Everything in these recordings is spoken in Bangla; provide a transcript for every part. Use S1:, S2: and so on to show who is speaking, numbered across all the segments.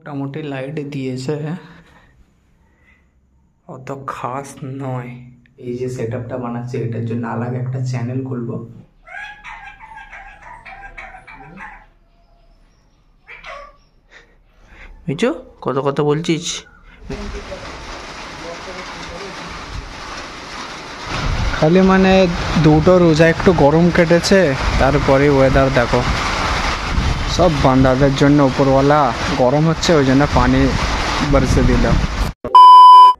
S1: মোটামুটি লাইট দিয়েছে, অত খাস নয়। এই যে সেটআপটা বানাচ্ছে এটার জন্য আলাদা একটা চ্যানেল খুলবো। মিচু কত কথা বলছিস? খালি মানে দুটো রোজা একটু গরম কেটেছে, তারপরে ওয়েদার দেখো। সব বান্দাদের জন্য উপরওয়ালা গরম হচ্ছে, ওই জন্য পানি বরসে দিল।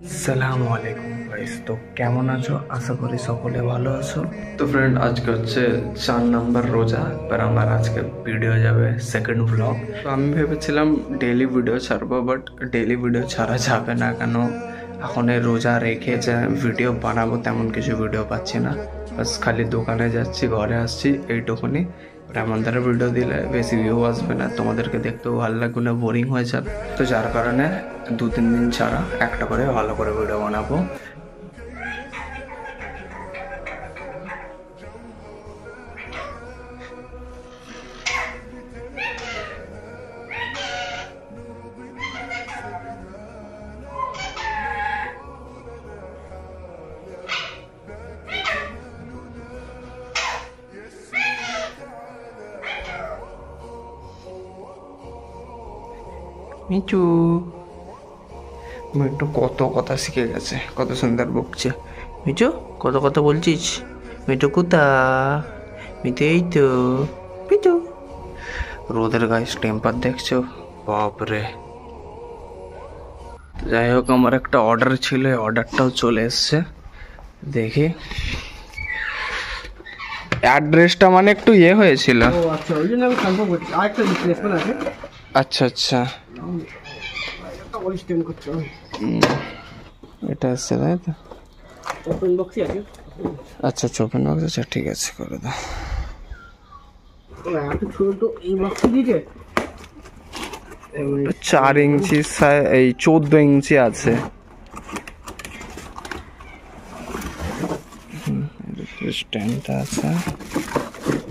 S1: আসসালামু আলাইকুম গাইস, তো কেমন আছো? আশা করি সকলে ভালো আছো। তো ফ্রেন্ড, আজকে হচ্ছে 4 নম্বর রোজা, এবার আমার আজকে ভিডিও যাবে সেকেন্ড ব্লগ। তো আমি ভেবেছিলাম ডেইলি ভিডিও ছাড়বো, বাট ডেইলি ভিডিও ছাড়া যাবে না, কেন এখন এই রোজা রেখে যে ভিডিও বানাবো তেমন কিছু ভিডিও পাচ্ছি না। বাস খালি দোকানে যাচ্ছি, ঘরে আসছি, এইটুকুনি। এমন দ্বারা ভিডিও দিলে বেশি ভিউ আসবে না, তোমাদেরকে দেখতেও ভালো লাগবে না, বোরিং হয়ে যাবে। তো যার কারণে 2-3 দিন ছাড়া একটা করে ভালো করে ভিডিও বানাবো। মিচু একটু কত কথা শিখে গেছে, কত সুন্দর বকছে। মিচু কত কথা বলছিস? মিটু কোথা? মিটু এই তো। মিটু রোদের গায়ে টেম্পার দেখছো, বাপরে। যাই হোক, আমার একটা অর্ডার ছিল, অর্ডারটাও চলে এসছে। দেখি অ্যাড্রেসটা মানে একটু ইয়ে হয়েছিল। আচ্ছা আচ্ছা, এটা আসছে তাই তো? আচ্ছা ওপেন বক্স আছে, ঠিক আছে করে দাও। 4 ইঞ্চি, এই 14 ইঞ্চি আছে। স্ট্যান্ডটা আছে,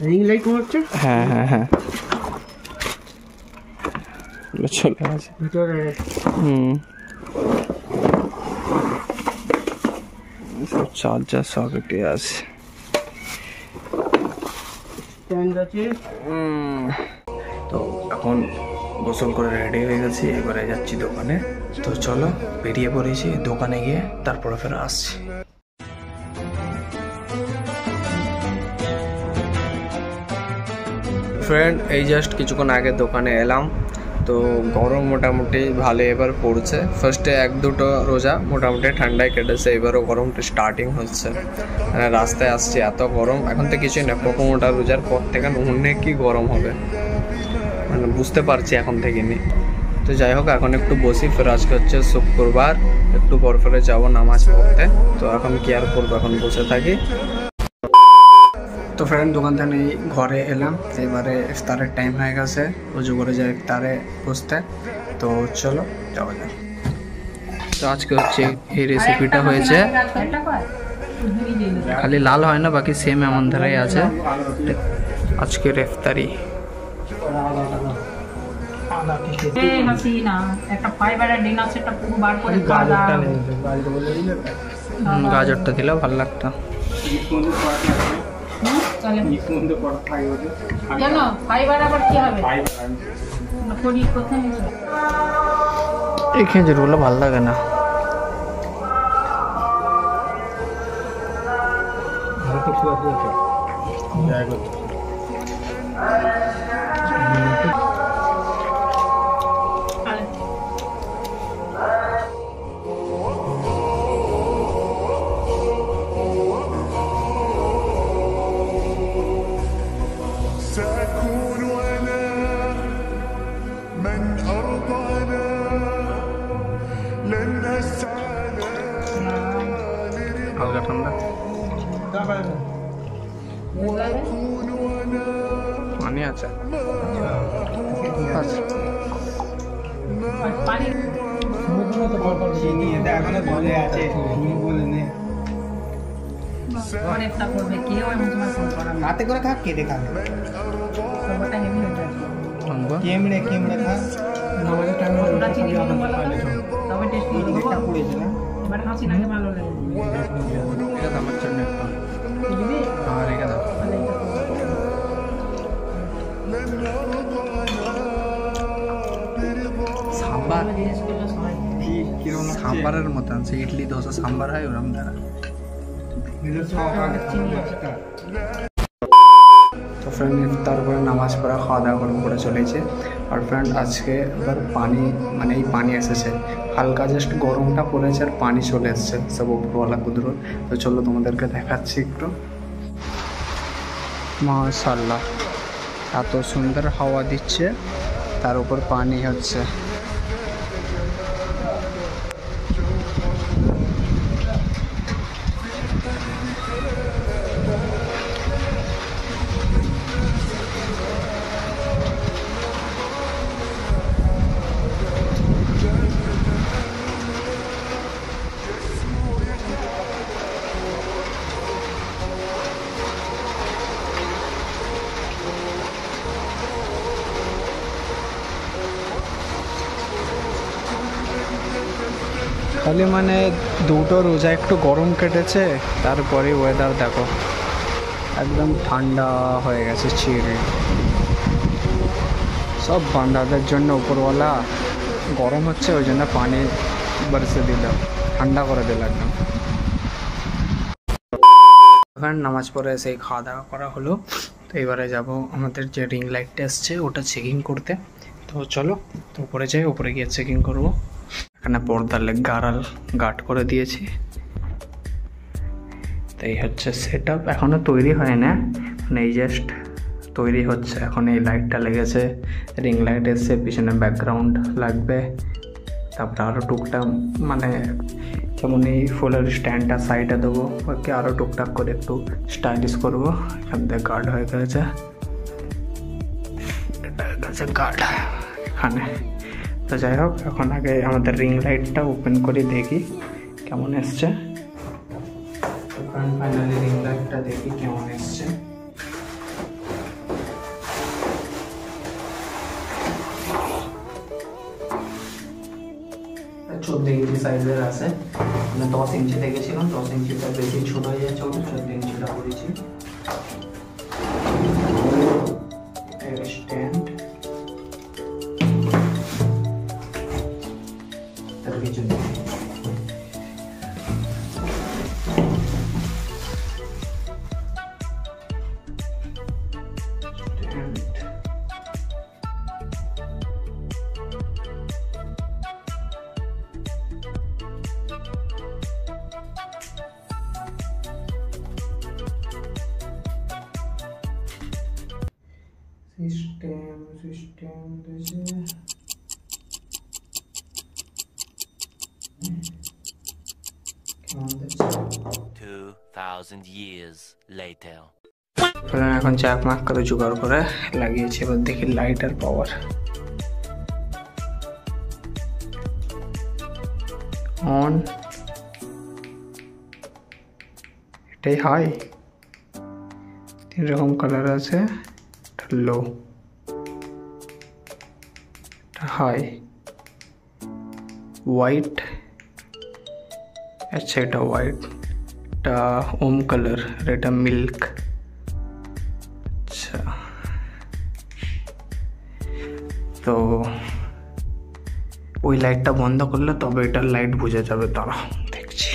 S1: রিং লাইট হচ্ছে। হ্যাঁ হ্যাঁ হ্যাঁ, চলে আছে ভিতরে। চার্জার সকেটে আছে, স্ট্যান্ড আছে। তো এখন গোসল করে রেডি হয়ে গেছি, এবারে যাচ্ছি দোকানে। তো চলো বেরিয়ে পড়েছি, দোকানে গিয়ে তারপরে ফের আসছি। ফ্রেন্ড, এই জাস্ট কিছুক্ষণ আগে দোকানে এলাম। তো গরম মোটামুটি ভালো এবার পড়ছে। ফার্স্টে 1-2টো রোজা মোটামুটি ঠান্ডায় কেটেছে, এবারও গরমটা স্টার্টিং হচ্ছে। মানে রাস্তায় আসছে, এত গরম এখন তো কিছুই না, 15টা রোজার পর থেকে অনেক কি গরম হবে মানে বুঝতে পারছি এখন থেকে নি। তো যাই হোক, এখন একটু বসি, ফের আজকে হচ্ছে শুক্রবার, একটু পর ফেরে যাবো নামাজ পড়তে। তো এখন কি আর করবো, এখন বসে থাকি। তো ফ্রেন্ড, দোকান থেকে ঘরে এলাম, এবারে ইফতারের টাইম হয়ে গেছে, উজু করে যাই ইফতারে বসতে। তো চলো যাওয়া যাক। তো আজকে হচ্ছে এই রেসিপিটা হয়েছে, খালি লাল হয় না, বাকি সেম এমন ধারাই আছে আজকের ইফতারি। গাজরটা দিলে ভালো লাগতো। এই খেজুর গুলো ভালো লাগে না। হালকা ঠান্ডা পানি আছে,
S2: হাতে করে খা, কেটে খাবে। কেমড়ে কেমড়ে খা, নামাজের টাইম তবে টেস্ট করে দেখো পড়েছে না
S3: এবার খাচ্ছি নাকি ভালো লাগে
S1: এটা তো আমার জন্য একটু
S3: দিবি
S1: রেখে দাও।
S3: তাহলে এটা
S1: সাম্বার
S3: জিনিস করলে সবাই
S1: সাম্বারের মতন সে ইডলি দোসা সাম্বার হয় ওরকম দ্বারা। তো ফ্রেন্ড তারপরে নামাজ পড়া খাওয়া দাওয়া করে উপরে চলেছে। আর ফ্রেন্ড আজকে এবার পানি মানে এই পানি এসেছে হালকা, জাস্ট গরমটা পড়েছে আর পানি চলে এসছে সব উপরওয়ালা কুদরত। তো চলো তোমাদেরকে দেখাচ্ছি একটু। মাশাআল্লাহ এত সুন্দর হাওয়া দিচ্ছে, তার উপর পানি হচ্ছে। খালি মানে দুটো রোজা একটু গরম কেটেছে, তারপরে ওয়েদার দেখো একদম ঠান্ডা হয়ে গেছে চিড়ে। সব বান্দাদের জন্য উপরওয়ালা গরম হচ্ছে, ওই জন্য পানি বরসে দিল, ঠান্ডা করে দিল একদম। এখন নামাজ পড়ে সেই খাওয়া দাওয়া করা হলো। তো এবারে যাব আমাদের যে রিং লাইটটা এসছে ওটা চেকিং করতে। তো চলো তো উপরে যাই, উপরে গিয়ে চেকিং করবো। এখানে পর্দার লেগে আড়াল গার্ড করে দিয়েছি। তো এই হচ্ছে সেট আপ, এখনও তৈরি হয় না, মানে এই জাস্ট তৈরি হচ্ছে। এখন এই লাইটটা লেগেছে, রিং লাইট এসছে, পিছনে ব্যাকগ্রাউন্ড লাগবে, তারপরে আরও টুকটাক মানে যেমন এই ফুলের স্ট্যান্ডটা সাইডে দেবো, ওকে আরও টুকটাক করে একটু স্টাইলিশ করবো। এখান থেকে গার্ড হয়ে গেছে, এটা হয়ে গেছে গার্ড এখানে। তো যাই হোক, এখন আগে আমাদের রিং লাইটটা ওপেন করে দেখি কেমন এসছে। ফাইনালি রিং লাইটটা দেখি কেমন এসছে। চোদ্দ ইঞ্চি সাইজের আছে, মানে 10 ইঞ্চি দেখেছিলাম, 10 ইঞ্চিটা বেশি ছোট হয়ে যাচ্ছে, 14 ইঞ্চিটা করেছি। স্ট্যান্ড তার পিছনে সিস্টেম দিয়েছে। কেমন দেখছে?
S4: 2000 years later.
S1: এখন চাক মাক করে জোগাড় করে লাগিয়েছি। এবার দেখি লাইটের পাওয়ার। অন, এটাই হাই, 3 রকম কালার আছে। লো, হাই, হোয়াইট, আচ্ছা এটা হোয়াইট, এটা ওম কালার, আর এটা মিল্ক। আচ্ছা, তো ওই লাইটটা বন্ধ করলে তবে এটার লাইট বুঝে যাবে, তারা দেখছি।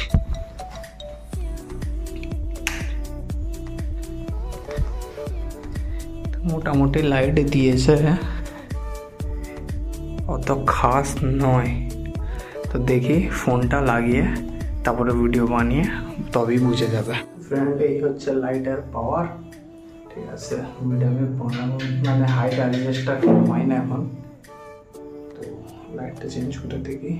S1: মোটামুটি লাইট দিয়েছে, অত খাস নয়। তো দেখি ফোনটা লাগিয়ে তারপরে ভিডিও বানিয়ে তবেই বুঝে যাবে। ফ্রেন্ড এই হচ্ছে লাইটের পাওয়ার, ঠিক আছে। ভিডিও আমি বানাবো, মানে হাইট অ্যাডজাস্টটা হয় না এখন, তো লাইটটা চেঞ্জ করে দেখি।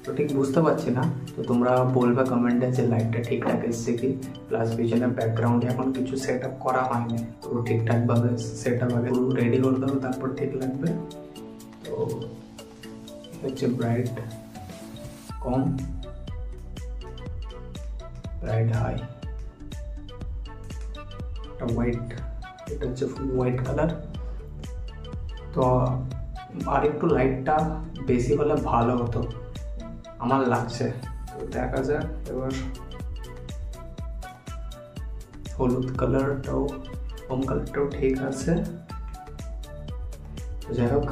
S1: তো ঠিক বুঝতে পারছি না, তো তোমরা বলবে কমেন্টে যে লাইটটা ঠিকঠাক এসছে কি। প্লাস পিছনে ব্যাকগ্রাউন্ডে এখন কিছু সেট আপ করা হয়নি, তো ঠিকঠাকভাবে সেট আপ আগে রেডি করতে হবে, তারপর ঠিক লাগবে। তো হচ্ছে ব্রাইট কম, ব্রাইট হাই, হোয়াইট এটা হচ্ছে ফুল হোয়াইট কালার। তো আর একটু লাইটটা বেশি হলে ভালো হতো আমার লাগছে। তো দেখা যাক এবার। হলুদ কালারটাও, হোম কালারটাও ঠিক আছে। তো যাই হোক,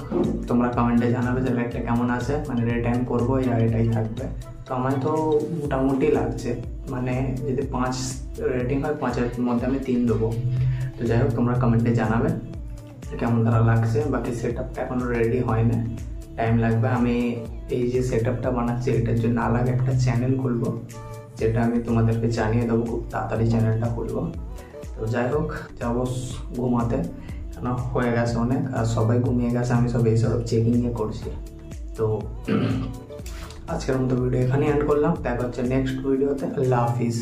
S1: তোমরা কমেন্টে জানাবে যে লাইটটা কেমন আছে, মানে রিটার্ন করবো আর এটাই থাকবে। তো আমার তো মোটামুটি লাগছে, মানে যদি 5 রেটিং হয় 5-এর মধ্যে আমি 3 দেবো। তো যাই হোক, তোমরা কমেন্টে জানাবে কেমন তারা লাগছে। বাকি সেট আপটা এখনও রেডি হয় না, টাইম লাগবে। আমি এই যে সেট আপটা বানাচ্ছি এটার জন্য আলাদা একটা চ্যানেল খুলবো, যেটা আমি তোমাদেরকে জানিয়ে দেবো খুব তাড়াতাড়ি চ্যানেলটা খুলবো। তো যাই হোক, যাবো ঘুমাতে, কেন হয়ে গেছে অনেক, আর সবাই ঘুমিয়ে গেছে, আমি সব এইসব চেকিংয়ে করছি। তো আজকের মতো ভিডিও এখানেই এন্ড করলাম, দেখা হচ্ছে নেক্সট ভিডিওতে। আল্লাহ হাফিজ।